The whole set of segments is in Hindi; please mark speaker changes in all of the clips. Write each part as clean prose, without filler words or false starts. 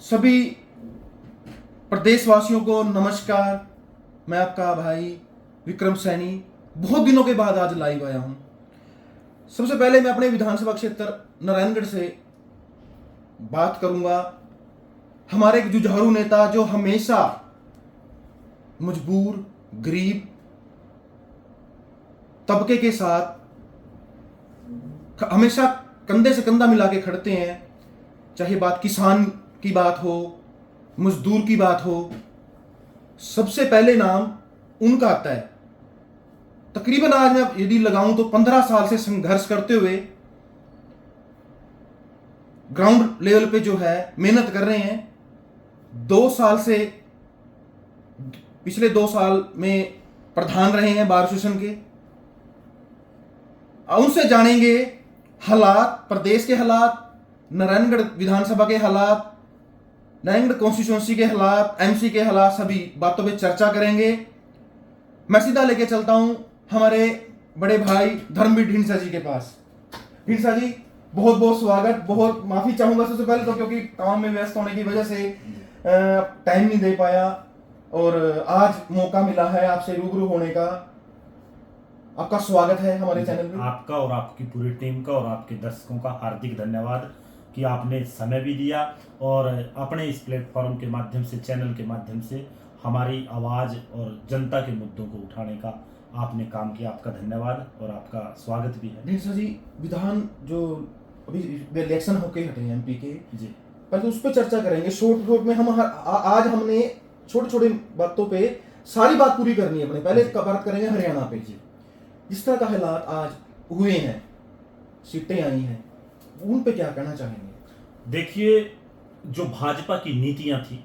Speaker 1: सभी प्रदेशवासियों को नमस्कार। मैं आपका भाई विक्रम सैनी बहुत दिनों के बाद आज लाइव आया हूं। सबसे पहले मैं अपने विधानसभा क्षेत्र नारायणगढ़ से बात करूंगा। हमारे एक जुझारू नेता जो हमेशा मजबूर गरीब तबके के साथ हमेशा कंधे से कंधा मिला के खड़ते हैं, चाहे बात किसान की बात हो, मजदूर की बात हो, सबसे पहले नाम उनका आता है। तकरीबन आज मैं यदि लगाऊं तो 15 साल से संघर्ष करते हुए ग्राउंड लेवल पे जो है मेहनत कर रहे हैं। 2 साल से पिछले 2 साल में प्रधान रहे हैं बार एसोसिएशन के। उनसे जानेंगे हालात, प्रदेश के हालात, नारायणगढ़ विधानसभा के हालात, नारायणगढ़ कॉन्स्टिट्यूंसी के हालात, एमसी के हालात, सभी बातों पे चर्चा करेंगे। मैं सीधा लेके चलता हूं हमारे बड़े भाई धर्मवीर ढींडसा जी के पास। ढींडसा जी, बहुत बहुत स्वागत। बहुत माफी चाहूंगा सबसे पहले तो, क्योंकि काम में व्यस्त होने की वजह से टाइम नहीं दे पाया और आज मौका मिला है आपसे रूबरू होने का। आपका स्वागत है हमारे चैनल में।
Speaker 2: आपका और आपकी पूरी टीम का और आपके दर्शकों का हार्दिक धन्यवाद कि आपने समय भी दिया और अपने इस प्लेटफॉर्म के माध्यम से, चैनल के माध्यम से हमारी आवाज़ और जनता के मुद्दों को उठाने का आपने काम किया। आपका धन्यवाद और आपका स्वागत भी है।
Speaker 1: ढींडसा जी, विधान जो अभी इलेक्शन होके हटे हैं एमपी के
Speaker 2: जी,
Speaker 1: पहले उस पर चर्चा करेंगे शॉर्ट में। हम आज हमने छोटे छोटे बातों पे सारी बात पूरी करनी है। अपने पहले बात करेंगे हरियाणा पे। जी, जिस तरह का हालात आज हुए हैं, सीटें आई हैं, उन पे क्या कहना चाहेंगे?
Speaker 2: देखिए, जो भाजपा की नीतियां थी,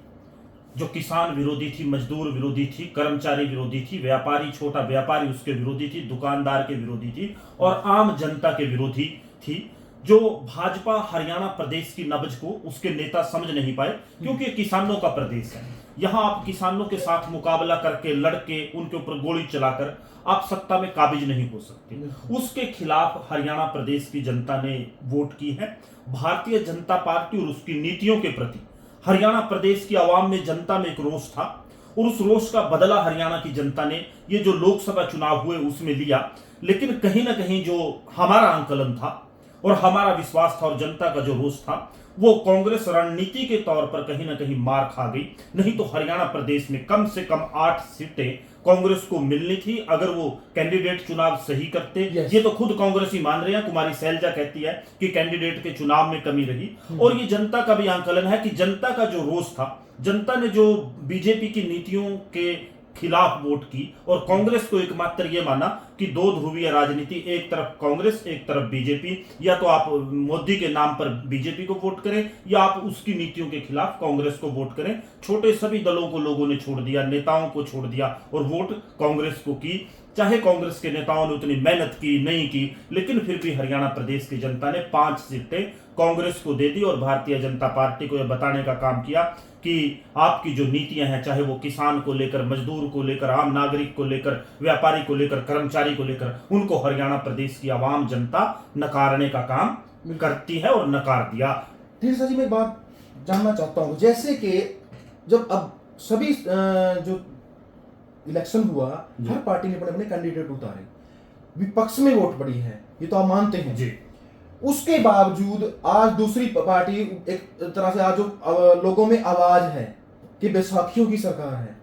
Speaker 2: जो किसान विरोधी थी, मजदूर विरोधी थी, कर्मचारी विरोधी थी, व्यापारी, छोटा व्यापारी उसके विरोधी थी, दुकानदार के विरोधी थी और आम जनता के विरोधी थी। जो भाजपा हरियाणा प्रदेश की नब्ज को उसके नेता समझ नहीं पाए, क्योंकि ये किसानों का प्रदेश है। यहाँ आप किसानों के साथ मुकाबला करके, लड़के, उनके ऊपर गोली चलाकर आप सत्ता में काबिज नहीं हो सकते। उसके खिलाफ हरियाणा प्रदेश की जनता ने वोट की है। भारतीय जनता पार्टी और उसकी नीतियों के प्रति हरियाणा प्रदेश की आवाम में, जनता में एक रोष था और उस रोष का बदला हरियाणा की जनता ने ये जो लोकसभा चुनाव हुए उसमें लिया। लेकिन कहीं ना कहीं जो हमारा आंकलन था और हमारा विश्वास था और जनता का जो रोष था, वो कांग्रेस रणनीति के तौर पर कहीं ना कहीं मार खा गई। नहीं तो हरियाणा प्रदेश में कम से कम 8 सीटें कांग्रेस को मिलनी थी अगर वो कैंडिडेट चुनाव सही करते। ये तो खुद कांग्रेस ही मान रहे हैं। कुमारी शैलजा कहती है कि कैंडिडेट के चुनाव में कमी रही। और ये जनता का भी आंकलन है कि जनता का जो रोष था, जनता ने जो बीजेपी की नीतियों के खिलाफ वोट की और कांग्रेस को एकमात्र ये माना कि 2 ध्रुवीय राजनीति, एक तरफ कांग्रेस, एक तरफ बीजेपी। या तो आप मोदी के नाम पर बीजेपी को वोट करें या आप उसकी नीतियों के खिलाफ कांग्रेस को वोट करें। छोटे सभी दलों को लोगों ने छोड़ दिया, नेताओं को छोड़ दिया और वोट कांग्रेस को की। चाहे कांग्रेस के नेताओं ने उतनी मेहनत की नहीं की, लेकिन फिर भी हरियाणा प्रदेश की जनता ने 5 सीटें कांग्रेस को दे दी और भारतीय जनता पार्टी को यह बताने का काम किया कि आपकी जो नीतियां हैं, चाहे वो किसान को लेकर, मजदूर को लेकर, आम नागरिक को लेकर, व्यापारी को लेकर, कर्मचारी को लेकर, उनको हरियाणा प्रदेश की आवाम जनता नकारने का काम करती है और नकार दिया।
Speaker 1: ढींडसा जी, मैं एक बात जानना चाहता हूँ, जैसे कि जब अब सभी जो इलेक्शन हुआ, हर पार्टी ने अपने अपने कैंडिडेट उतारे, विपक्ष में वोट पड़ी है, ये तो आप मानते हैं
Speaker 2: जी।
Speaker 1: उसके बावजूद आज दूसरी पार्टी एक तरह से आज जो लोगों में आवाज है कि बैसाखियों की सरकार है,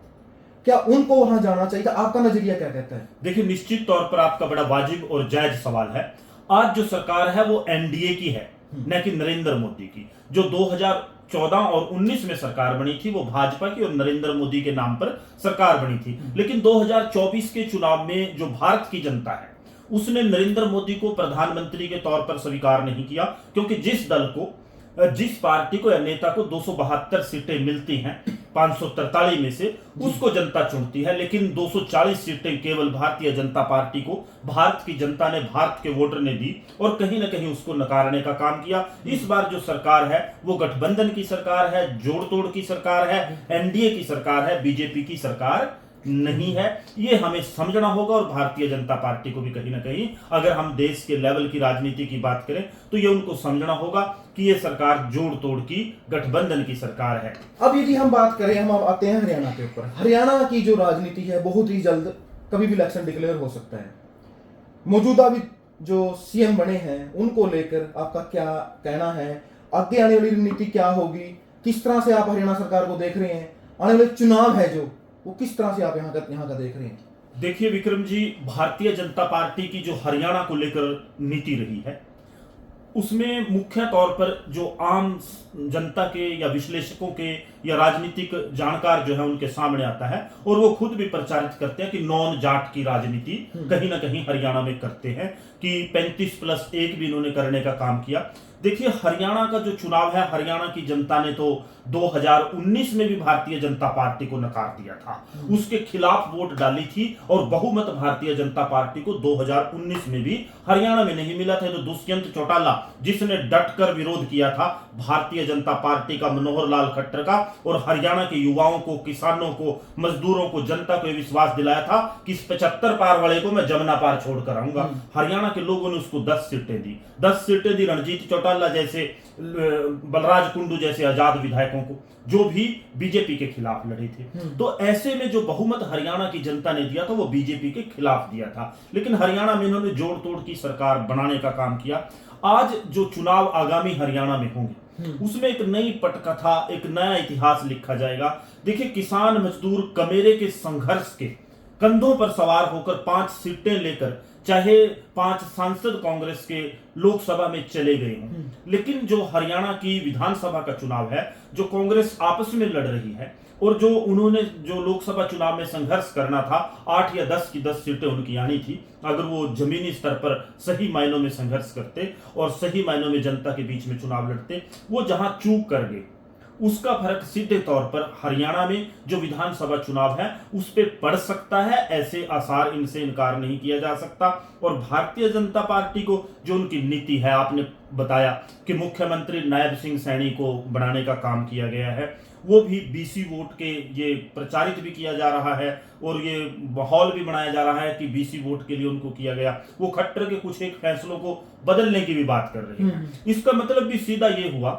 Speaker 1: क्या उनको वहां जाना चाहिए था? आपका नजरिया क्या कहता है?
Speaker 2: देखिए, निश्चित तौर पर आपका बड़ा वाजिब और जायज सवाल है। आज जो सरकार है वो एनडीए की है, न कि नरेंद्र मोदी की। जो 2014 और 19 में सरकार बनी थी वो भाजपा की और नरेंद्र मोदी के नाम पर सरकार बनी थी। लेकिन 2024 के चुनाव में जो भारत की जनता है उसने नरेंद्र मोदी को प्रधानमंत्री के तौर पर स्वीकार नहीं किया, क्योंकि जिस दल को, जिस पार्टी को या नेता को 272 सीटें मिलती हैं 543 में से, उसको जनता चुनती है। लेकिन 240 सीटें केवल भारतीय जनता पार्टी को भारत की जनता ने, भारत के वोटर ने दी और कहीं ना कहीं उसको नकारने का काम किया। इस बार जो सरकार है वो गठबंधन की सरकार है, जोड़ तोड़ की सरकार है, एनडीए की सरकार है, बीजेपी की सरकार नहीं है। ये हमें समझना होगा और भारतीय जनता पार्टी को भी कहीं ना कहीं, अगर हम देश के लेवल की राजनीति की बात करें तो ये उनको समझना होगा कि ये सरकार जोड़ तोड़ की गठबंधन की सरकार है।
Speaker 1: अब यदि हम बात करें, हम अब आते हैं हरियाणा के ऊपर। हरियाणा की जो राजनीति है बहुत ही जल्द कभी भी इलेक्शन डिक्लेयर हो सकता है। मौजूदा भी जो सीएम बने हैं उनको लेकर आपका क्या कहना है? आगे आने वाली रणनीति क्या होगी? किस तरह से आप हरियाणा सरकार को देख रहे हैं? आने वाले चुनाव है जो, वो किस तरह से आप यहाँ का देख रहे हैं?
Speaker 2: देखिए विक्रम जी, भारतीय जनता पार्टी की जो हरियाणा को लेकर नीति रही है उसमें मुख्य तौर पर जो आम जनता के या विश्लेषकों के या राजनीतिक जानकार जो है उनके सामने आता है और वो खुद भी प्रचारित करते हैं कि नॉन जाट की राजनीति कहीं ना कहीं हरियाणा में करते हैं, कि 35+1 भी इन्होंने करने का काम किया। देखिए हरियाणा का जो चुनाव है, हरियाणा की जनता ने तो 2019 में भी भारतीय जनता पार्टी को नकार दिया था, उसके खिलाफ वोट डाली थी और बहुमत भारतीय जनता पार्टी को 2019 में भी हरियाणा में नहीं मिला था। तो दुष्यंत चौटाला जिसने डटकर विरोध किया था भारतीय जनता पार्टी का, मनोहर लाल खट्टर का, और हरियाणा के युवाओं को, किसानों को, मजदूरों को, जनता को विश्वास दिलाया था कि इस 75 पार वाले को मैं जमुना पार छोड़कर आऊंगा। हरियाणा के लोगों ने उसको 10 सीटें दी, 10 सीटें दी रणजीत चौटाला जैसे, बलराज कुंडू जैसे आजाद विधायकों को, जो भी बीजेपी के खिलाफ लड़े थे। तो ऐसे में जो बहुमत हरियाणा की जनता ने दिया था वो बीजेपी के खिलाफ दिया था, लेकिन हरियाणा में इन्होंने जोड़ तोड़ की सरकार बनाने का काम किया। आज जो चुनाव आगामी हरियाणा में होंगे उसमें एक नई पटकथा, एक नया इतिहास लिखा जाएगा। देखिए किसान मजदूर कमेरे के संघर्ष के कंधों पर सवार होकर 5 सीटें लेकर, चाहे 5 सांसद कांग्रेस के लोकसभा में चले गए हों, लेकिन जो हरियाणा की विधानसभा का चुनाव है, जो कांग्रेस आपस में लड़ रही है और जो उन्होंने जो लोकसभा चुनाव में संघर्ष करना था, 8 या 10 की 10 सीटें उनकी आनी थी अगर वो जमीनी स्तर पर सही मायनों में संघर्ष करते और सही मायनों में जनता के बीच में चुनाव लड़ते। वो जहां चूक कर गए उसका फर्क सीधे तौर पर हरियाणा में जो विधानसभा चुनाव है उस पे पड़ सकता है, ऐसे आसार इनसे इनकार नहीं किया जा सकता। और भारतीय जनता पार्टी को जो उनकी नीति है, आपने बताया कि मुख्यमंत्री नायब सिंह सैनी को बनाने का काम किया गया है, वो भी बीसी वोट के, ये प्रचारित भी किया जा रहा है और ये माहौल भी बनाया जा रहा है कि बीसी वोट के लिए उनको किया गया। वो खट्टर के कुछ एक फैसलों को बदलने की भी बात कर रहे हैं। इसका मतलब भी सीधा ये हुआ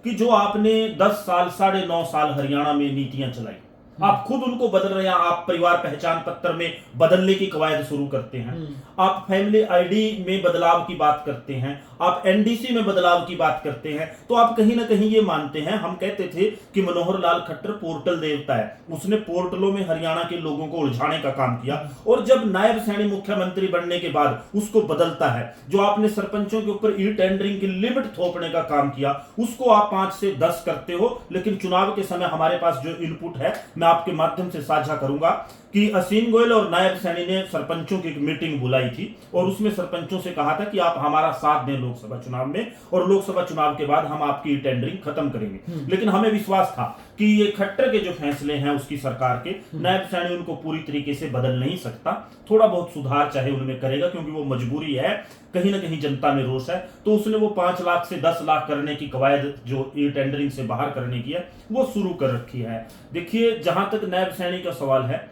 Speaker 2: कि जो आपने 10 साल, 9.5 साल हरियाणा में नीतियां चलाई, आप खुद उनको बदल रहे हैं। आप परिवार पहचान पत्र में बदलने की कवायद शुरू करते हैं, आप फैमिली आईडी में बदलाव की बात करते हैं, आप एनडीसी में बदलाव की बात करते हैं। तो आप कहीं ना कहीं ये मानते हैं, हम कहते थे कि मनोहर लाल खट्टर पोर्टल देवता है, उसने पोर्टलों में हरियाणा के लोगों को उलझाने का काम किया। और जब नायब सैनी मुख्यमंत्री बनने के बाद उसको बदलता है। जो आपने सरपंचों के ऊपर ई टेंडरिंग की लिमिट थोपने का काम किया, उसको आप 5 से 10 करते हो। लेकिन चुनाव के समय हमारे पास जो इनपुट है, मैं आपके माध्यम से साझा करूंगा कि असीम गोयल और नायब सैनी ने सरपंचों की एक मीटिंग बुलाई थी और उसमें सरपंचों से कहा था कि आप हमारा साथ दें लोकसभा चुनाव में, और लोकसभा चुनाव के बाद हम आपकी टेंडरिंग खत्म करेंगे। लेकिन हमें विश्वास था कि ये खट्टर के जो फैसले हैं उसकी सरकार के, नायब सैनी उनको पूरी तरीके से बदल नहीं सकता, थोड़ा बहुत सुधार चाहे उनमें करेगा क्योंकि वो मजबूरी है, कहीं ना कहीं जनता में रोष है। तो उसने वो 5 लाख से 10 लाख करने की कवायद जो ई टेंडरिंग से बाहर करने की है वो शुरू कर रखी है। देखिए जहां तक नायब सैनी का सवाल है,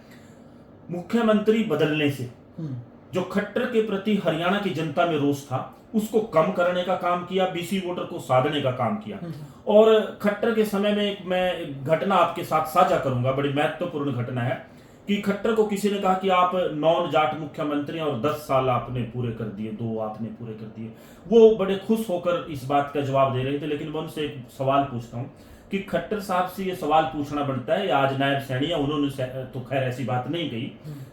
Speaker 2: मुख्यमंत्री बदलने से जो खट्टर के प्रति हरियाणा की जनता में रोष था उसको कम करने का काम किया, बीसी वोटर को साधने का काम किया। और खट्टर के समय में मैं एक घटना आपके साथ साझा करूंगा, बड़ी महत्वपूर्ण घटना है कि खट्टर को किसी ने कहा कि आप नॉन जाट मुख्यमंत्री और 10 साल आपने पूरे कर दिए, 2 आपने पूरे कर दिए। वो बड़े खुश होकर इस बात का जवाब दे रहे थे। लेकिन मैं उनसे एक सवाल पूछता हूँ कि खट्टर साहब से ये सवाल पूछना बनता है, आज नायब सैनी है, उन्होंने तो खैर ऐसी बात नहीं कही,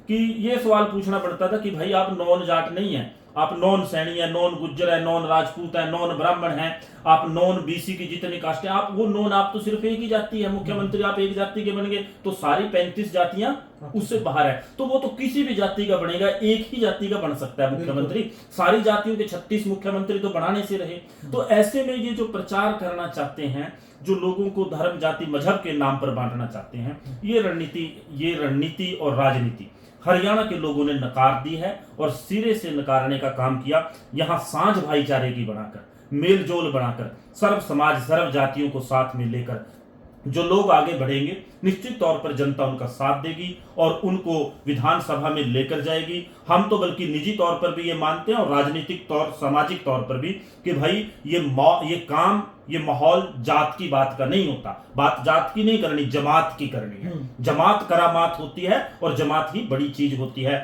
Speaker 2: कि ये सवाल पूछना पड़ता था कि भाई आप नॉन जाट नहीं है, आप नॉन सैनी है, नॉन गुज्जर है, नॉन राजपूत है, नॉन ब्राह्मण है, आप नॉन बीसी की जितनी कास्ट है, आप वो नॉन, आप तो सिर्फ एक ही जाति है, मुख्यमंत्री आप एक जाति के बन गए, तो सारी 35 जातियां उससे बाहर है। तो वो तो किसी भी जाति का बनेगा, एक ही जाति का बन सकता है मुख्यमंत्री, सारी जातियों के 36 मुख्यमंत्री तो बनाने से रहे। तो ऐसे में ये जो प्रचार करना चाहते हैं, जो लोगों को धर्म जाति मजहब के नाम पर बांटना चाहते हैं, ये रणनीति और राजनीति हरियाणा के लोगों ने नकार दी है और सिरे से नकारने का काम किया। यहां साझ भाईचारे की बनाकर, मेल जोल बनाकर, सर्व समाज सर्व जातियों को साथ में लेकर जो लोग आगे बढ़ेंगे निश्चित तौर पर जनता उनका साथ देगी और उनको विधानसभा में लेकर जाएगी। हम तो बल्कि निजी तौर पर भी ये मानते हैं और राजनीतिक तौर सामाजिक तौर पर भी कि भाई ये काम ये माहौल जात की बात का नहीं होता, बात जात की नहीं करनी, जमात की करनी है। जमात करामात होती है और जमात ही बड़ी चीज होती है।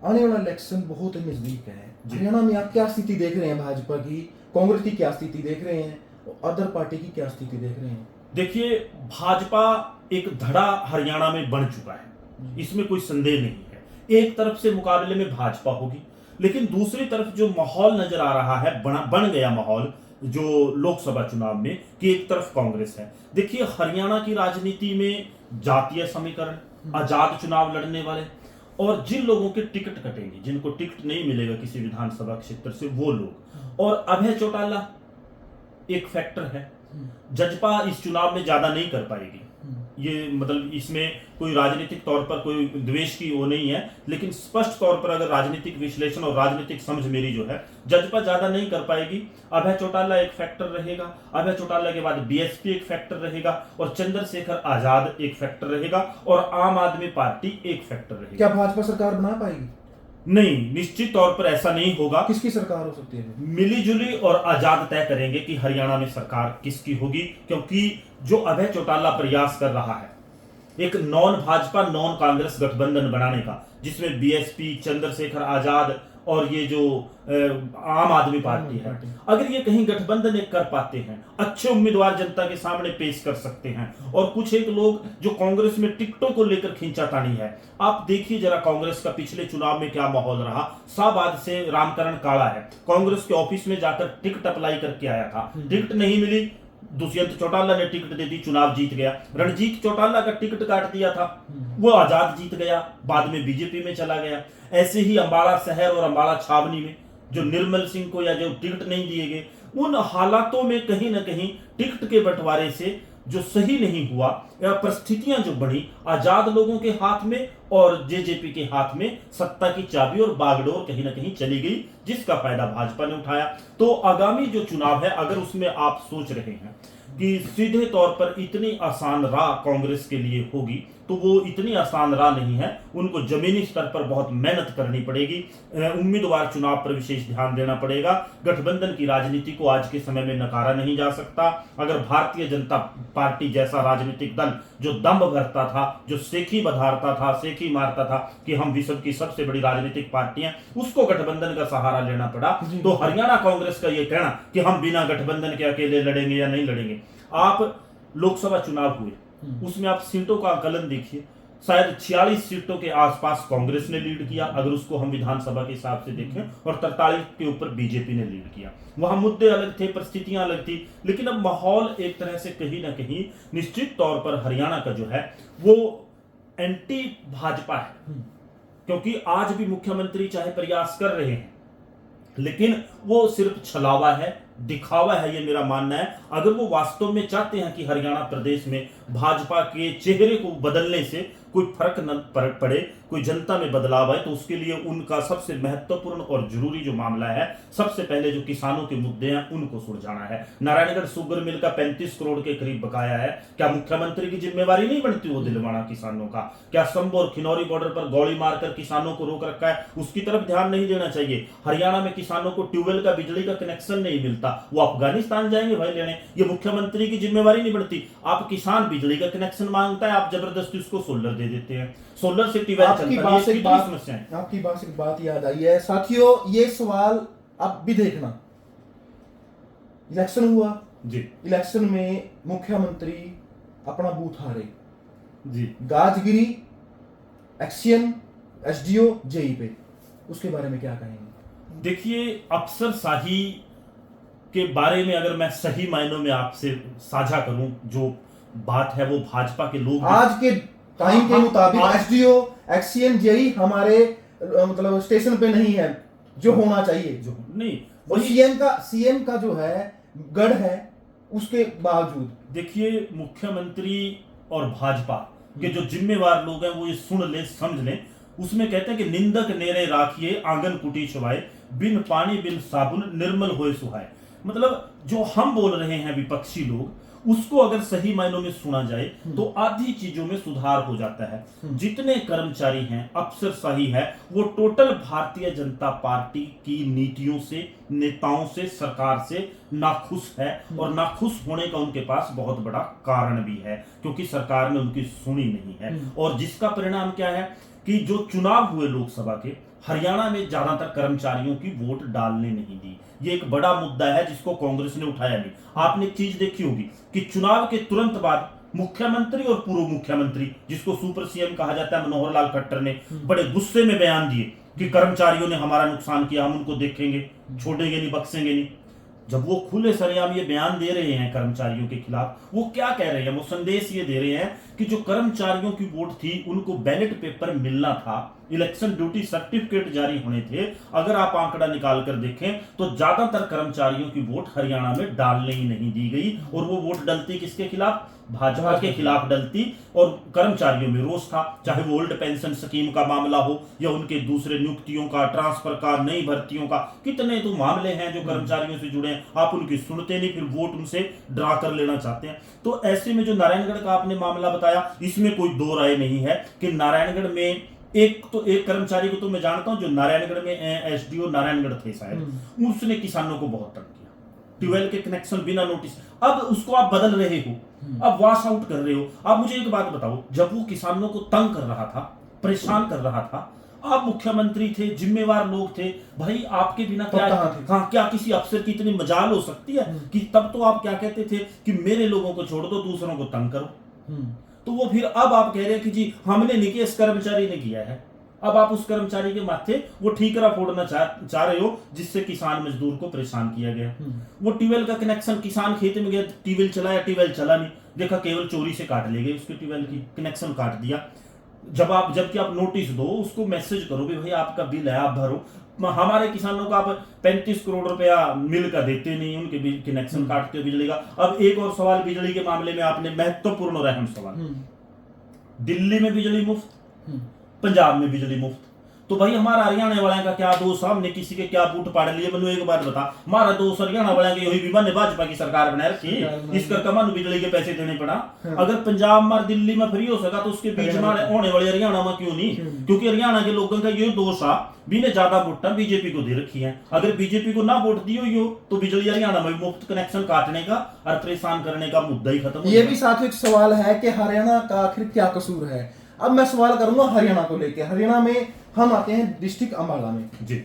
Speaker 1: आने वाला इलेक्शन बहुत ही नजदीक है, हरियाणा में आप क्या स्थिति देख रहे हैं? भाजपा की, कांग्रेस की क्या स्थिति देख रहे हैं, अदर पार्टी की क्या स्थिति देख रहे हैं?
Speaker 2: देखिए, भाजपा एक धड़ा हरियाणा में बन चुका है, इसमें कोई संदेह नहीं है। एक तरफ से मुकाबले में भाजपा होगी, लेकिन दूसरी तरफ जो माहौल नजर आ रहा है, बन गया माहौल जो लोकसभा चुनाव में, कि एक तरफ कांग्रेस है। देखिए, हरियाणा की राजनीति में जातीय समीकरण, आजाद चुनाव लड़ने वाले और जिन लोगों के टिकट कटेंगे, जिनको टिकट नहीं मिलेगा किसी विधानसभा क्षेत्र से, वो लोग, और अभय चौटाला एक फैक्टर है। जजपा इस चुनाव में ज्यादा नहीं कर पाएगी, ये मतलब इसमें कोई राजनीतिक तौर पर कोई द्वेष की वो नहीं है, लेकिन स्पष्ट तौर पर अगर राजनीतिक विश्लेषण और राजनीतिक समझ मेरी जो है, जजपा ज्यादा नहीं कर पाएगी। अभय चौटाला एक फैक्टर रहेगा, अभय चौटाला के बाद बीएसपी एक फैक्टर रहेगा और चंद्रशेखर आजाद एक फैक्टर रहेगा और आम आदमी पार्टी एक फैक्टर रहेगी।
Speaker 1: क्या भाजपा सरकार बना पाएगी?
Speaker 2: नहीं, निश्चित तौर पर ऐसा नहीं होगा।
Speaker 1: किसकी सरकार हो सकती है?
Speaker 2: मिली जुली और आजाद तय करेंगे कि हरियाणा में सरकार किसकी होगी, क्योंकि जो अभय चौटाला प्रयास कर रहा है एक नॉन भाजपा नॉन कांग्रेस गठबंधन बनाने का, जिसमें बीएसपी, चंद्रशेखर आजाद और ये जो आम आदमी पार्टी है, अगर ये कहीं गठबंधन एक कर पाते हैं, अच्छे उम्मीदवार जनता के सामने पेश कर सकते हैं और कुछ एक लोग जो कांग्रेस में टिकटों को लेकर खींचातानी है। आप देखिए जरा कांग्रेस का पिछले चुनाव में क्या माहौल रहा। साबाद से रामकरण काला है, कांग्रेस के ऑफिस में जाकर टिकट अप्लाई करके आया था, टिकट नहीं मिली, दुष्यंत चौटाला ने टिकट दे दी, चुनाव जीत गया। रणजीत चौटाला का टिकट काट दिया था, वो आजाद जीत गया, बाद में बीजेपी में चला गया। ऐसे ही अंबाला शहर और अंबाला छावनी में जो निर्मल सिंह को या जो टिकट नहीं दिए गए, उन हालातों में कहीं ना कहीं टिकट के बंटवारे से जो सही नहीं हुआ या परिस्थितियां जो बढ़ी, आजाद लोगों के हाथ में और जेजेपी के हाथ में सत्ता की चाबी और बागडोर कहीं ना कहीं चली गई, जिसका फायदा भाजपा ने उठाया। तो आगामी जो चुनाव है, अगर उसमें आप सोच रहे हैं कि सीधे तौर पर इतनी आसान राह कांग्रेस के लिए होगी, तो वो इतनी आसान राह नहीं है। उनको जमीनी स्तर पर बहुत मेहनत करनी पड़ेगी, उम्मीदवार चुनाव पर विशेष ध्यान देना पड़ेगा। गठबंधन की राजनीति को आज के समय में नकारा नहीं जा सकता। अगर भारतीय जनता पार्टी जैसा राजनीतिक दल जो दंभ भरता था, जो सेखी बधारता था, सेखी मारता था कि हम विश्व की सबसे बड़ी राजनीतिक पार्टी हैं, उसको गठबंधन का सहारा लेना पड़ा। तो हरियाणा कांग्रेस का ये कहना कि हम बिना गठबंधन के अकेले लड़ेंगे या नहीं लड़ेंगे। आप लोकसभा चुनाव हुए, उसमें आप सीटों का आकलन देखिए, शायद 46 सीटों के आसपास कांग्रेस ने लीड किया अगर उसको हम विधानसभा के हिसाब से देखें, और 43 के ऊपर बीजेपी ने लीड किया। वहां मुद्दे अलग थे, परिस्थितियां अलग थी, लेकिन अब माहौल एक तरह से कहीं ना कहीं निश्चित तौर पर हरियाणा का जो है वो एंटी भाजपा है, क्योंकि आज भी मुख्यमंत्री चाहे प्रयास कर रहे हैं, लेकिन वो सिर्फ छलावा है, दिखावा है, ये मेरा मानना है। अगर वो वास्तव में चाहते हैं कि हरियाणा प्रदेश में भाजपा के चेहरे को बदलने से कोई फर्क न पड़े, कोई जनता में बदलाव आए, तो उसके लिए उनका सबसे महत्वपूर्ण और जरूरी जो मामला है, सबसे पहले जो किसानों के मुद्दे हैं उनको सुलझाना है। नारायणगढ़ शुगर मिल का 35 करोड़ के करीब बकाया है, क्या मुख्यमंत्री की जिम्मेवारी नहीं बनती वो दिलवाना किसानों का? क्या संबो और खिनौरी बॉर्डर पर गोली मारकर किसानों को रोक रखा है, उसकी तरफ ध्यान नहीं देना चाहिए? हरियाणा में किसानों को ट्यूबवेल का बिजली का कनेक्शन नहीं मिलता, वो अफगानिस्तान जाएंगे भाई लेने, ये मुख्यमंत्री की जिम्मेवारी नहीं बनती? आप किसान बिजली का कनेक्शन मांगता है, आप जबरदस्ती उसको सोलर दे देते हैं, सोलर से ट्यूबवेल चलता है।
Speaker 1: आपकी बात से एक बात याद आई है साथियों, ये सवाल आप भी देखना। इलेक्शन हुआ
Speaker 2: जी,
Speaker 1: इलेक्शन में मुख्यमंत्री अपना बूथ हारे
Speaker 2: जी,
Speaker 1: गाजगिरी, एक्सियन, एसडीओ, जेई पे, उसके बारे में क्या कहेंगे?
Speaker 2: देखिए, अफसरशाही के बारे में अगर मैं सही मायनों में आपसे साझा करूं, जो बात है वो भाजपा के लोग
Speaker 1: आज के टाइम के मुताबिक एसडीओ, एक्सियन, जेई हमारे मतलब स्टेशन पे नहीं है जो होना चाहिए, जो
Speaker 2: नहीं,
Speaker 1: और सीएम का जो है गढ़ है, उसके बावजूद
Speaker 2: देखिए मुख्यमंत्री और भाजपा के जो जिम्मेवार लोग हैं वो ये सुन ले, समझ लें। उसमें कहते हैं कि निंदक नेरे राखिए आंगन कुटी छुआए, बिन पानी बिन साबुन निर्मल होए सुहाए। मतलब जो हम बोल रहे हैं विपक्षी लोग, उसको अगर सही मायनों में सुना जाए तो आधी चीजों में सुधार हो जाता है। जितने कर्मचारी हैं, अफसरशाही है, वो टोटल भारतीय जनता पार्टी की नीतियों से, नेताओं से, सरकार से नाखुश है, और नाखुश होने का उनके पास बहुत बड़ा कारण भी है, क्योंकि सरकार ने उनकी सुनी नहीं है। और जिसका परिणाम क्या है कि जो चुनाव हुए लोकसभा के, हरियाणा में ज्यादातर कर्मचारियों की वोट डालने नहीं दी। ये एक बड़ा मुद्दा है जिसको कांग्रेस ने उठाया नहीं। आपने एक चीज देखी होगी कि चुनाव के तुरंत बाद मुख्यमंत्री और पूर्व मुख्यमंत्री, जिसको सुपर सीएम कहा जाता है, मनोहर लाल खट्टर ने बड़े गुस्से में बयान दिए कि कर्मचारियों ने हमारा नुकसान किया, हम उनको देखेंगे, छोड़ेंगे नहीं, बख्शेंगे नहीं। जब वो खुले सरेआम ये बयान दे रहे हैं कर्मचारियों के खिलाफ, वो क्या कह रहे हैं? वो संदेश ये दे रहे हैं कि जो कर्मचारियों की वोट थी उनको बैलेट पेपर मिलना था, इलेक्शन ड्यूटी सर्टिफिकेट जारी होने थे। अगर आप आंकड़ा निकाल कर देखें तो ज्यादातर कर्मचारियों की वोट हरियाणा में डालने ही नहीं दी गई, और वो वोट डलती किसके खिलाफ? भाजपा के खिलाफ डलती। और कर्मचारियों में रोष था, चाहे वो ओल्ड पेंशन स्कीम का मामला हो या उनके दूसरे नियुक्तियों का, ट्रांसफर का, नई भर्तियों का, कितने तो मामले हैं जो कर्मचारियों से जुड़े हैं, आप उनकी सुनते नहीं, फिर वोट उनसे ड्रा कर लेना चाहते हैं। तो ऐसे में जो नारायणगढ़ का आपने मामला बताया, इसमें कोई दो राय नहीं है कि नारायणगढ़ में एक कर्मचारी को तो मैं जानता हूं जो नारायणगढ़ में एसडीओ नारायणगढ़ थे शायद, उसने किसानों को बहुत तंग किया, ट्यूबवेल के कनेक्शन बिना नोटिस। अब उसको आप बदल रहे हो, अब वॉश आउट कर रहे हो। आप मुझे एक बात बताओ, जब वो किसानों को तंग कर रहा था, परेशान कर रहा था, आप मुख्यमंत्री थे, जिम्मेवार लोग थे, भाई आपके बिना क्या किसी अफसर की इतनी मजाल हो सकती है कि तब तो आप क्या कहते थे कि मेरे लोगों को छोड़ दो, दूसरों को तंग करो। तो वो फिर अब आप कह रहे हैं कि जी हमने नहीं किया, इस कर्मचारी ने किया है। अब आप उस कर्मचारी के माथे वो ठीकरा फोड़ना चाह रहे हो, जिससे किसान मजदूर को परेशान किया गया। वो ट्यूबवेल का कनेक्शन, किसान खेत में गया, ट्यूबवेल चलाया, ट्यूबवेल चला नहीं, देखा केवल चोरी से काट ले गए उसके ट्यूबवेल की कनेक्शन काट दिया। जबकि आप नोटिस दो, उसको मैसेज करो भी भाई आपका बिल है, आप भरो। हमारे किसानों को आप 35 करोड़ रुपया मिल का देते नहीं, उनके कनेक्शन काटते हो बिजली का। अब एक और सवाल बिजली के मामले में आपने, महत्वपूर्ण और अहम सवाल, दिल्ली में बिजली मुफ्त, पंजाब में बिजली मुफ्त, तो भाई हमारा हरियाणा वाले का क्या दोष? हमने किसी के क्या बूट पाड़ लिए? मैंने एक बात बता, हमारा दोष हरियाणा वाले के यही विमान ने भाजपा की सरकार बनाए रखी, इस करके मानो बिजली के पैसे देने पड़ा। अगर पंजाब में दिल्ली में फ्री हो सका तो उसके बीच में होने वाले हरियाणा में क्यों नहीं? क्योंकि हरियाणा के लोगों का ये दोष आ भी ने ज्यादा वोटा बीजेपी को दे रखी है। अगर बीजेपी को ना वोट दी हुई हो तो बिजली हरियाणा में मुफ्त कनेक्शन काटने का और परेशान करने का मुद्दा ही खत्म।
Speaker 1: ये भी साथ एक सवाल है कि हरियाणा का आखिर क्या कसूर है। अब मैं सवाल करूंगा हरियाणा को लेके। हरियाणा में हम आते हैं डिस्ट्रिक्ट अम्बाला में जी।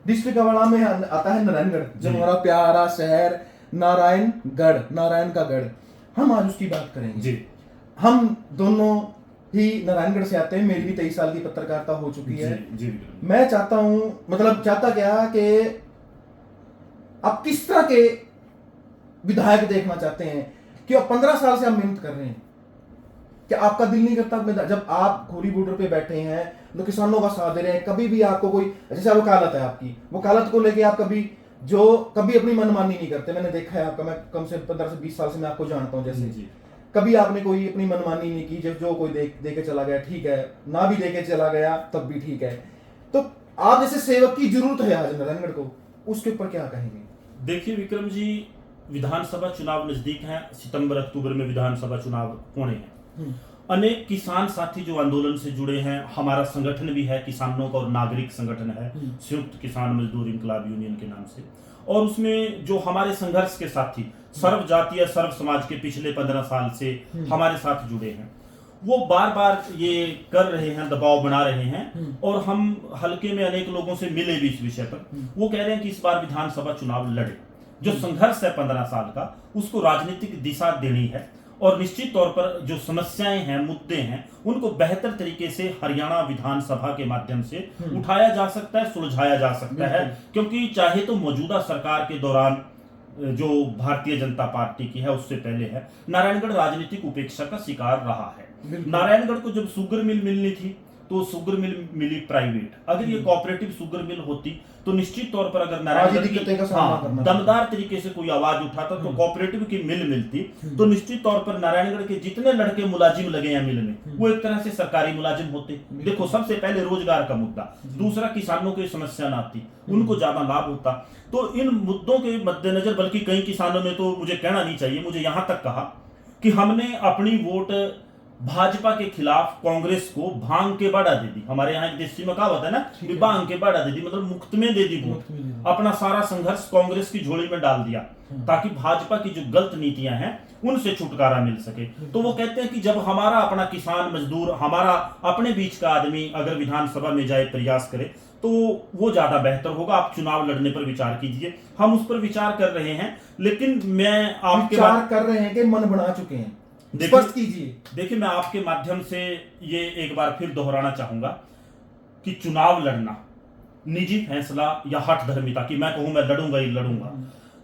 Speaker 1: डिस्ट्रिक्ट अम्बाला में आता है नारायणगढ़, जो हमारा प्यारा शहर नारायणगढ़, नारायण का गढ़। हम आज उसकी बात करेंगे जी। हम दोनों ही नारायणगढ़ से आते हैं, मेरी भी 23 साल की पत्रकारिता हो चुकी है जी। मैं चाहता हूं, मतलब चाहता क्या कि आप किस तरह के विधायक देखना चाहते हैं कि आप 15 साल से आप मेहनत कर रहे हैं, क्या आपका दिल नहीं करता जब आप खोरी बॉर्डर पे बैठे हैं तो किसानों का साथ दे रहे हैं, कभी भी आपको कोई, जैसे वकालत है आपकी, वकालत को लेके आप कभी अपनी मनमानी नहीं करते। मैंने देखा है आपका, मैं कम से 15 से 20 साल से मैं आपको जानता हूं, जैसे जी। कभी आपने कोई अपनी मनमानी नहीं की, जो कोई दे के चला गया ठीक है, ना भी दे के चला गया तब भी ठीक है। तो आप जैसे सेवक की जरूरत है आज नारायणगढ़ को, उसके ऊपर क्या कहेंगे?
Speaker 2: देखिए विक्रम जी, विधानसभा चुनाव नजदीक है, सितंबर अक्टूबर में विधानसभा चुनाव होने हैं। अनेक किसान साथी जो आंदोलन से जुड़े हैं, हमारा संगठन भी है किसानों का और नागरिक संगठन है, संयुक्त किसान मजदूर इंकलाब यूनियन के नाम से, और उसमें जो हमारे संघर्ष के साथी सर्व जातीय सर्व समाज के पिछले 15 साल से हमारे साथ जुड़े हैं, वो बार बार ये कर रहे हैं, दबाव बना रहे हैं। और हम हल्के में अनेक लोगों से मिले भी इस विषय पर। वो कह रहे हैं कि इस बार विधानसभा चुनाव लड़े, जो संघर्ष है 15 साल का, उसको राजनीतिक दिशा देनी है, और निश्चित तौर पर जो समस्याएं हैं, मुद्दे हैं, उनको बेहतर तरीके से हरियाणा विधानसभा के माध्यम से उठाया जा सकता है, सुलझाया जा सकता है। क्योंकि चाहे तो मौजूदा सरकार के दौरान जो भारतीय जनता पार्टी की है, उससे पहले है, नारायणगढ़ राजनीतिक उपेक्षा का शिकार रहा है। नारायणगढ़ को जब शुगर मिल मिलनी थी तो शुगर मिल मिली प्राइवेट। अगर ये कोऑपरेटिव शुगर मिल होती तो निश्चित तौर पर अगर नारायणगढ़ दमदार तरीके से कोई आवाज उठाता तो कोऑपरेटिव की मिल मिलती, तो निश्चित तौर पर नारायणगढ़ के जितने लड़के मुलाजिम लगे हैं मिल में, वो एक तरह से सरकारी मुलाजिम होते। देखो, सबसे पहले रोजगार का मुद्दा, दूसरा किसानों की समस्या ना आती, उनको ज्यादा लाभ होता। तो इन मुद्दों के मद्देनजर, बल्कि कई किसानों ने तो, मुझे कहना नहीं चाहिए, मुझे यहां तक कहा कि हमने अपनी वोट भाजपा के खिलाफ कांग्रेस को भांग के बाड़ा दे दी। हमारे यहाँ एक देसी में कहावत है ना,
Speaker 1: ठीक
Speaker 2: कि
Speaker 1: है।
Speaker 2: भांग के बाड़ा दे दी, मतलब मुफ्त में दे दी
Speaker 1: मुफ्त में दे
Speaker 2: वोट।
Speaker 1: दी।
Speaker 2: अपना सारा संघर्ष कांग्रेस की झोली में डाल दिया ताकि भाजपा की जो गलत नीतियां हैं उनसे छुटकारा मिल सके। तो वो कहते हैं कि जब हमारा अपना किसान मजदूर, हमारा अपने बीच का आदमी अगर विधानसभा में जाए, प्रयास करे, तो वो ज्यादा बेहतर होगा। आप चुनाव लड़ने पर विचार कीजिए। हम उस पर विचार कर रहे हैं, लेकिन मैं आपके
Speaker 1: विचार कर रहे हैं कि मन बना चुके हैं,
Speaker 2: देखिए-
Speaker 1: स्पष्ट कीजिए।
Speaker 2: देखिए, मैं आपके माध्यम से ये एक बार फिर दोहराना चाहूंगा कि चुनाव लड़ना निजी फैसला या हठधर्मिता कि मैं कहूं मैं लड़ूंगा ही लड़ूंगा,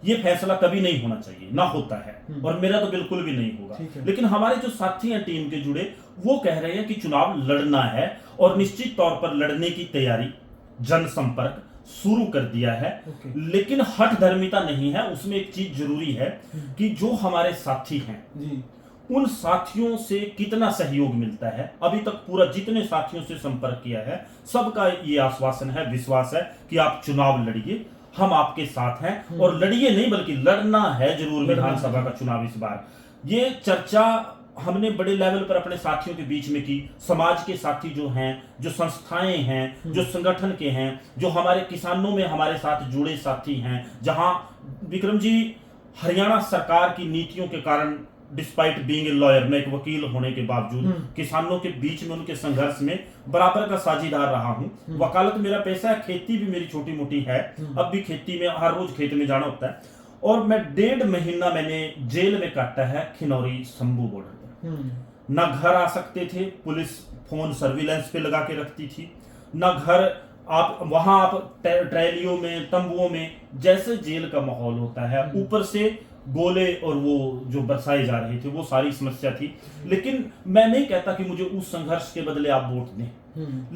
Speaker 2: ये फैसला कभी नहीं होना चाहिए, ना होता है, और मेरा तो बिल्कुल भी नहीं होगा। लेकिन हमारे जो साथी हैं टीम के जुड़े, वो कह रहे हैं कि चुनाव लड़ना है और निश्चित तौर पर लड़ने की तैयारी, जनसंपर्क शुरू कर दिया है। लेकिन हठधर्मिता नहीं है, उसमें एक चीज जरूरी है कि जो हमारे साथी हैं
Speaker 1: जी,
Speaker 2: उन साथियों से कितना सहयोग मिलता है। अभी तक पूरा जितने साथियों से संपर्क किया है, सबका ये आश्वासन है, विश्वास है कि आप चुनाव लड़िए, हम आपके साथ हैं, और लड़िए नहीं बल्कि लड़ना है जरूर विधानसभा का चुनाव इस बार। ये चर्चा हमने बड़े लेवल पर अपने साथियों के बीच में की। समाज के साथी जो हैं, जो संस्थाएं हैं, जो संगठन के हैं, जो हमारे किसानों में हमारे साथ जुड़े साथी हैं, जहां विक्रम जी हरियाणा सरकार की नीतियों के कारण, डिस्पाइट बीइंग ए लॉयर, मैं एक वकील होने के बावजूद किसानों के बीच में उनके संघर्ष में बराबर का साझीदार रहा हूं। वकालत मेरा पैसा है, खेती भी मेरी छोटी मोटी है, अब भी खेती में हर रोज खेत में जाना होता है, और मैं 1.5 महीना मैंने जेल में काटा है खिनौरी शंभू बॉर्डर पर। ना घर आ सकते थे, पुलिस फोन सर्विलेंस पे लगा के रखती थी, ना घर, आप वहां आप ट्रैलियों में, तंबुओं में, जैसे जेल का माहौल होता है, ऊपर से गोले और वो जो बरसाए जा रहे थे, वो सारी समस्या थी। लेकिन मैं नहीं कहता कि मुझे उस संघर्ष के बदले आप वोट दें,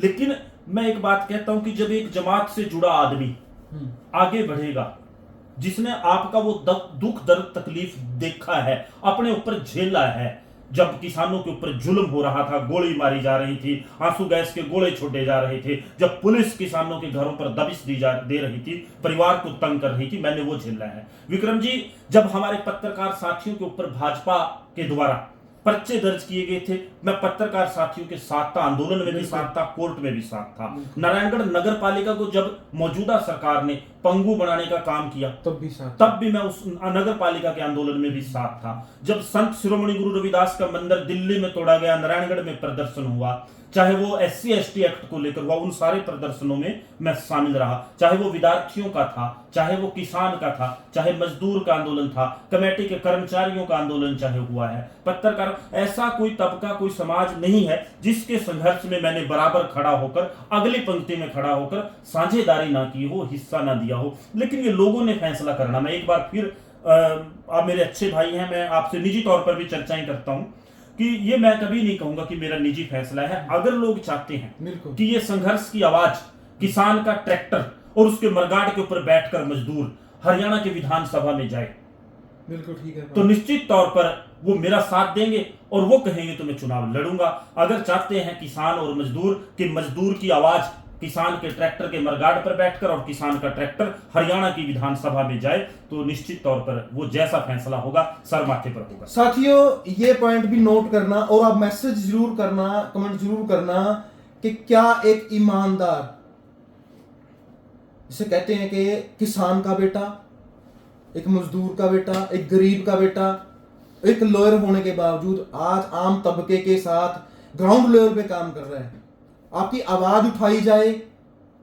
Speaker 2: लेकिन मैं एक बात कहता हूं कि जब एक जमात से जुड़ा आदमी आगे बढ़ेगा, जिसने आपका वो दुख दर्द तकलीफ देखा है, अपने ऊपर झेला है, जब किसानों के ऊपर जुल्म हो रहा था, गोली मारी जा रही थी, आंसू गैस के गोले छोड़े जा रहे थे, जब पुलिस किसानों के घरों पर दबिश दे रही थी, परिवार को तंग कर रही थी, मैंने वो झेला है। विक्रम जी, जब हमारे पत्रकार साथियों के ऊपर भाजपा के द्वारा पर्चे दर्ज किए गए थे, मैं पत्रकार साथियों के साथ था, आंदोलन में भी साथ था, कोर्ट में भी साथ था। नारायणगढ़ नगर पालिका को जब मौजूदा सरकार ने पंगु बनाने का काम किया, तब भी मैं उस नगर पालिका के आंदोलन में भी साथ था। जब संत शिरोमणि गुरु रविदास का मंदिर दिल्ली में तोड़ा गया, नारायणगढ़ में प्रदर्शन हुआ, चाहे वो SC ST एक्ट को लेकर हुआ, उन सारे प्रदर्शनों में मैं शामिल रहा। चाहे वो विद्यार्थियों का था, चाहे वो किसान का था, चाहे मजदूर का आंदोलन था, कमेटी के कर्मचारियों का आंदोलन चाहे हुआ है, पत्रकार, ऐसा कोई तबका, कोई समाज नहीं है जिसके संघर्ष में मैंने बराबर खड़ा होकर, अगली पंक्ति में खड़ा होकर साझेदारी ना की हो, हिस्सा ना दिया हो। लेकिन ये लोगों ने फैसला करना। मैं एक बार फिर, आप मेरे अच्छे भाई हैं, मैं आपसे निजी तौर पर भी चर्चाएं करता हूं कि ये मैं कभी नहीं कहूंगा कि मेरा निजी फैसला है। अगर लोग चाहते हैं कि ये संघर्ष की आवाज, किसान का ट्रैक्टर और उसके मरगाड़ के ऊपर बैठकर मजदूर हरियाणा के विधानसभा में जाए,
Speaker 1: बिल्कुल ठीक है,
Speaker 2: तो निश्चित तौर पर वो मेरा साथ देंगे और वो कहेंगे तो मैं चुनाव लड़ूंगा। अगर चाहते हैं किसान और मजदूर कि मजदूर की आवाज किसान के ट्रैक्टर के मरगाड़ पर बैठकर और किसान का ट्रैक्टर हरियाणा की विधानसभा में जाए, तो निश्चित तौर पर वो जैसा फैसला होगा सर माथे पर होगा।
Speaker 1: साथियों, ये पॉइंट भी नोट करना और आप मैसेज जरूर करना, कमेंट जरूर करना कि क्या एक ईमानदार, जिसे कहते हैं कि किसान का बेटा, एक मजदूर का बेटा, एक गरीब का बेटा, एक लॉयर होने के बावजूद आज आम तबके के साथ ग्राउंड लेवल पे काम कर रहा है, आपकी आवाज उठाई जाए,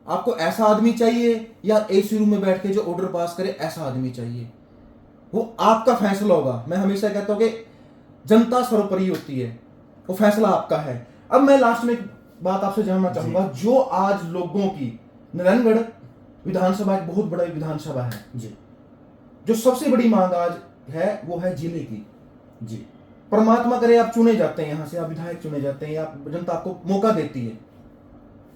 Speaker 1: आपको ऐसा आदमी चाहिए या AC रूम में बैठ के जो ऑर्डर पास करे ऐसा आदमी चाहिए, वो आपका फैसला होगा। मैं हमेशा कहता हूं कि जनता सर्वोपरि होती है, वो फैसला आपका है। अब मैं लास्ट में एक बात आपसे जानना चाहूंगा, जो आज लोगों की, नारायणगढ़ विधानसभा एक बहुत बड़ा विधानसभा है
Speaker 2: जी,
Speaker 1: जो सबसे बड़ी मांग आज है वो है जिले की
Speaker 2: जी।
Speaker 1: परमात्मा करे आप चुने जाते हैं, यहाँ से आप विधायक चुने जाते हैं या जनता आपको मौका देती है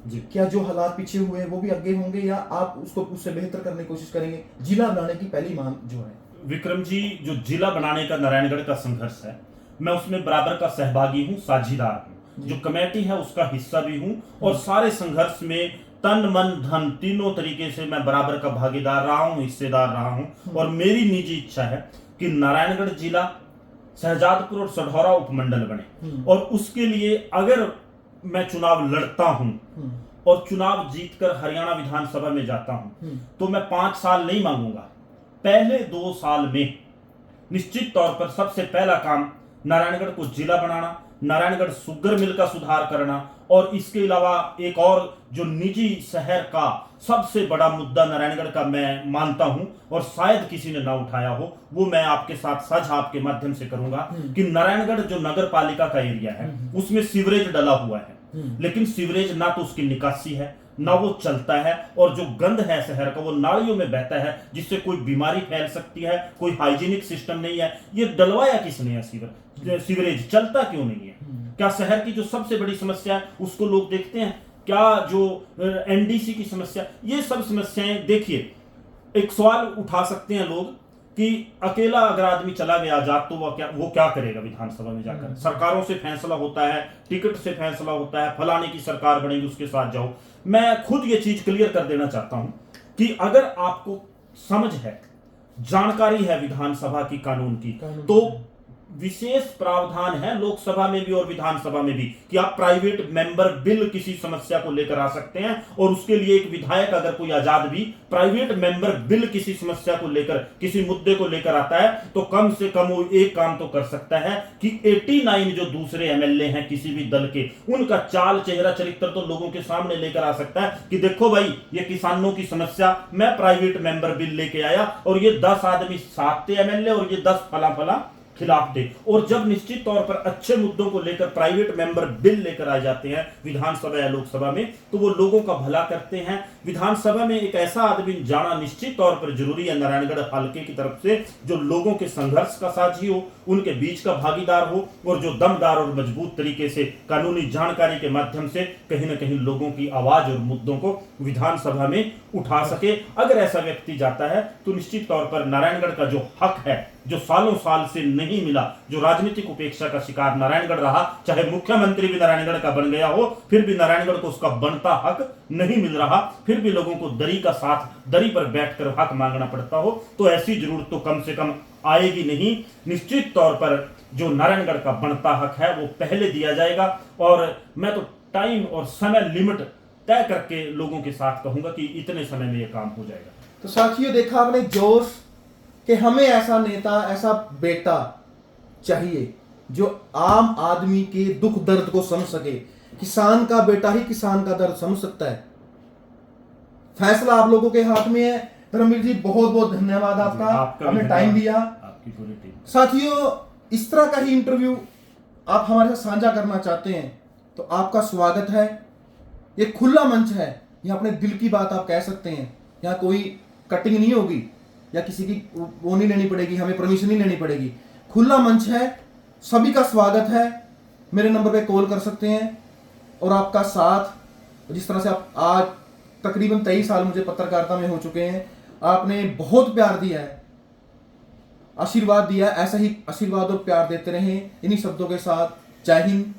Speaker 2: जी,
Speaker 1: क्या जो हालात पीछे हुए वो भी आगे होंगे या आप उसको उससे बेहतर करने की कोशिश करेंगे? जिला बनाने की पहली मांग जो है
Speaker 2: विक्रम जी, जो जिला बनाने का नारायणगढ़ का संघर्ष है, मैं उसमें बराबर का सहभागी हूँ, साझीदार हूँ, जो कमेटी है उसका हिस्सा भी हूँ, और सारे संघर्ष में तन मन धन तीनों तरीके से मैं बराबर का भागीदार रहा हूँ, हिस्सेदार रहा हूँ। और मेरी निजी इच्छा है कि नारायणगढ़ जिला शहजादपुर और सढौरा उपमंडल बने, और उसके लिए अगर मैं चुनाव लड़ता हूं और चुनाव जीतकर हरियाणा विधानसभा में जाता हूं तो मैं 5 साल नहीं मांगूंगा। पहले 2 साल में निश्चित तौर पर सबसे पहला काम नारायणगढ़ को जिला बनाना, नारायणगढ़ शुगर मिल का सुधार करना, और इसके अलावा एक और जो निजी शहर का सबसे बड़ा मुद्दा नारायणगढ़ का मैं मानता हूं और शायद किसी ने ना उठाया हो, वो मैं आपके साथ साझा आपके माध्यम से करूंगा कि नारायणगढ़ जो नगर पालिका का एरिया है उसमें सीवरेज डला हुआ है, लेकिन सीवरेज ना तो उसकी निकासी है ना वो चलता है, और जो गंद है शहर का वो नालियों में बहता है जिससे कोई बीमारी फैल सकती है, कोई हाइजीनिक सिस्टम नहीं है। ये डलवाया किसने है सीवरेज चलता क्यों नहीं है? क्या शहर की जो सबसे बड़ी समस्या है उसको लोग देखते हैं? क्या जो एनडीसी की समस्या, ये सब समस्याएं देखिए, एक सवाल उठा सकते हैं लोग कि अकेला अगर आदमी चला गया आजाद तो वो क्या करेगा विधानसभा में जाकर? सरकारों से फैसला होता है, टिकट से फैसला होता है, फलाने की सरकार बनेगी उसके साथ जाओ। मैं खुद ये चीज क्लियर कर देना चाहता हूं कि अगर आपको समझ है, जानकारी है विधानसभा की कानून की, तो विशेष प्रावधान है लोकसभा में भी और विधानसभा में भी कि आप प्राइवेट मेंबर बिल किसी समस्या को लेकर आ सकते हैं, और उसके लिए एक विधायक अगर कोई आजाद भी प्राइवेट मेंबर बिल किसी समस्या को लेकर, किसी मुद्दे को लेकर आता है, तो कम से कम वो एक काम तो कर सकता है कि 89 जो दूसरे एमएलए हैं किसी भी दल के, उनका चाल चेहरा चरित्र तो लोगों के सामने लेकर आ सकता है कि देखो भाई ये किसानों की समस्या, मैं प्राइवेट मेंबर बिल लेके आया और ये 10 आदमी साथ थे एमएलए और ये 10 फला खिलाफ थे। और जब निश्चित तौर पर अच्छे मुद्दों को लेकर प्राइवेट मेंबर बिल लेकर आ जाते हैं विधानसभा या लोकसभा में, तो वो लोगों का भला करते हैं। विधानसभा में एक ऐसा आदमी जाना निश्चित तौर पर जरूरी है नारायणगढ़ हल्के की तरफ से, जो लोगों के संघर्ष का साझी हो, उनके बीच का भागीदार हो, और जो दमदार और मजबूत तरीके से कानूनी जानकारी के माध्यम से कहीं ना कहीं लोगों की आवाज और मुद्दों को विधानसभा में उठा सके। अगर ऐसा व्यक्ति जाता है तो निश्चित तौर पर नारायणगढ़ का जो हक है, जो सालों साल से नहीं मिला, जो राजनीतिक उपेक्षा का शिकार नारायणगढ़ रहा, चाहे मुख्यमंत्री भी नारायणगढ़ का बन गया हो, फिर भी नारायणगढ़ को उसका बनता हक नहीं मिल रहा, फिर भी लोगों को दरी का साथ, दरी पर बैठकर हक मांगना पड़ता हो, तो ऐसी जरूरत तो कम से कम आएगी नहीं। निश्चित तौर पर जो नारायणगढ़ का बनता हक है वो पहले दिया जाएगा, और मैं तो टाइम और समय लिमिट तय करके लोगों के साथ कहूंगा कि इतने समय में ये काम हो जाएगा।
Speaker 1: तो साथियों, देखा आपने जोश कि हमें ऐसा नेता, ऐसा बेटा चाहिए जो आम आदमी के दुख दर्द को समझ सके। किसान का बेटा ही किसान का दर्द समझ सकता है। फैसला आप लोगों के हाथ में है। धर्मवीर जी, बहुत बहुत धन्यवाद आपका, आपने टाइम दिया।
Speaker 2: आपकी पूरी टीम।
Speaker 1: साथियों, इस तरह का ही इंटरव्यू आप हमारे साथ साझा करना चाहते हैं तो आपका स्वागत है। ये खुला मंच है, यहाँ अपने दिल की बात आप कह सकते हैं। यहाँ कोई कटिंग नहीं होगी या किसी की वो नहीं लेनी पड़ेगी, हमें परमिशन नहीं लेनी पड़ेगी। खुला मंच है, सभी का स्वागत है। मेरे नंबर पे कॉल कर सकते हैं और आपका साथ, जिस तरह से आप आज तकरीबन 23 साल मुझे पत्रकारिता में हो चुके हैं, आपने बहुत प्यार दिया है, आशीर्वाद दिया है। ऐसा ही आशीर्वाद और प्यार देते रहें। इन्हीं शब्दों के साथ जय हिंद,